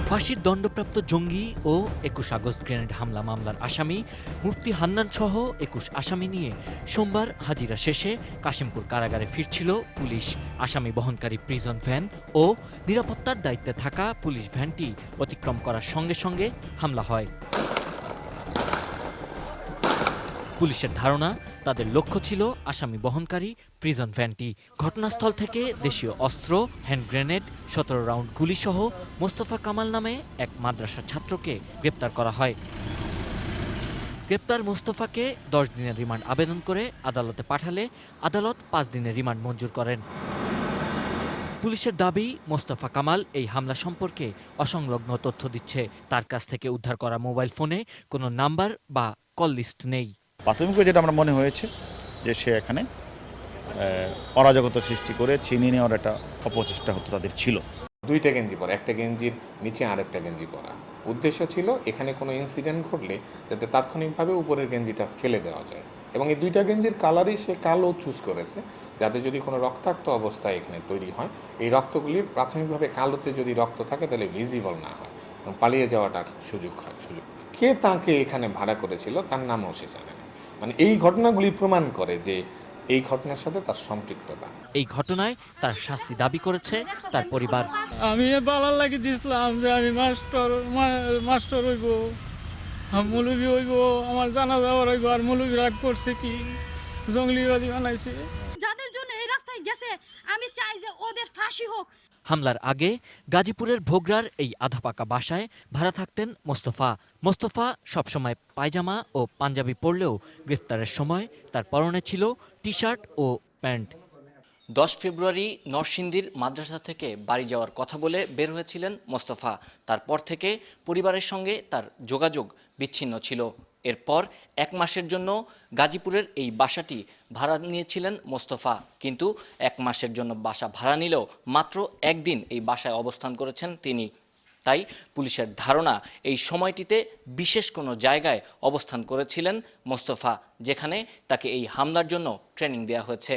ফাঁসির দণ্ডপ্রাপ্ত জঙ্গি ও ২১ আগস্ট গ্রেনেড হামলা মামলার আসামি মুফতি হান্নান সহ ২১ আসামি নিয়ে সোমবার হাজিরা শেষে কাশিমপুর কারাগারে ফিরছিল পুলিশ। আসামি বহনকারী প্রিজন ভ্যান ও নিরাপত্তার দায়িত্বে থাকা পুলিশ ভ্যানটি অতিক্রম করার সঙ্গে সঙ্গে হামলা হয়। পুলিশের ধারণা, তাদের লক্ষ্য ছিল আসামি বহনকারী প্রিজন ভ্যানটি। ঘটনাস্থল থেকে দেশীয় অস্ত্র, হ্যান্ড গ্রেনেড, ১৭ রাউন্ড গুলিসহ মোস্তফা কামাল নামে এক মাদ্রাসা ছাত্রকে গ্রেপ্তার করা হয়। গ্রেপ্তার মোস্তফাকে ১০ দিনের রিমান্ড আবেদন করে আদালতে পাঠালে আদালত ৫ দিনের রিমান্ড মঞ্জুর করেন। পুলিশের দাবি, মোস্তফা কামাল এই হামলা সম্পর্কে অসংলগ্ন তথ্য দিচ্ছে। তার কাছ থেকে উদ্ধার করা মোবাইল ফোনে কোনো নাম্বার বা কল লিস্ট নেই। প্রাথমিকভাবে যেটা আমরা মনে হয়েছে যে সে এখানে অরাজকতা সৃষ্টি করে ছিনিয়ে নেওয়ার একটা অপচেষ্টা হতো তাদের ছিল। দুইটা গেঞ্জি পরা, একটা গেঞ্জির নিচে আরেকটা গেঞ্জি পরা। উদ্দেশ্য ছিল এখানে কোনো ইনসিডেন্ট ঘটলে যাতে তাৎক্ষণিকভাবে উপরের গেঞ্জিটা ফেলে দেওয়া যায়, এবং এই দুইটা গেঞ্জির কালারই সে কালো চুজ করেছে, যাতে যদি কোনো রক্তাক্ত অবস্থা এখানে তৈরি হয়, এই রক্তগুলি প্রাথমিকভাবে কালোতে যদি রক্ত থাকে তাহলে ভিজিবল না হয় এবং পালিয়ে যাওয়াটা সুযোগ হয়। কে তাকে এখানে ভাড়া করেছিল তার নামও সে জানে না। মানে এই ঘটনাগুলি প্রমাণ করে যে এই ঘটনার সাথে তার সম্পৃক্ততা। এই ঘটনায় তার শাস্তি দাবি করেছে তার পরিবার। আমি বালার লাগি দিছিলাম যে আমি মাস্টার হইব, মৌলবি হইব, আমার জানা যাওয়ার হইব, আর মৌলবি রাগ করছে কি জঙ্গলিবাদী বানাইছে। যাদের জন্য এই রাস্তায় গেছে আমি চাই যে ওদের ফাঁসি হোক। হামলার আগে গাজীপুরের ভোগড়ার এই আধাপাকা বাসায় ভাড়া থাকতেন মোস্তফা। মোস্তফা সবসময় পায়জামা ও পাঞ্জাবি পরলেও গ্রেফতারের সময় তার পরনে ছিল টি শার্ট ও প্যান্ট। 10 ফেব্রুয়ারি নরসিংদীর মাদ্রাসা থেকে বাড়ি যাওয়ার কথা বলে বের হয়েছিলেন মোস্তফা। তারপর থেকে পরিবারের সঙ্গে তার যোগাযোগ বিচ্ছিন্ন ছিল। এরপর 1 মাসের জন্য গাজীপুরের এই বাসাটি ভাড়া নিয়েছিলেন মোস্তফা। কিন্তু 1 মাসের জন্য বাসা ভাড়া নিলেও মাত্র 1 দিন এই বাসায় অবস্থান করেছেন তিনি। তাই পুলিশের ধারণা, এই সময়টিতে বিশেষ কোনো জায়গায় অবস্থান করেছিলেন মোস্তফা, যেখানে তাকে এই হামলার জন্য ট্রেনিং দেওয়া হয়েছে।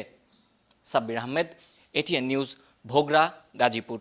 Sabbir Ahmed, ATN news, Bhogra, Gazipur.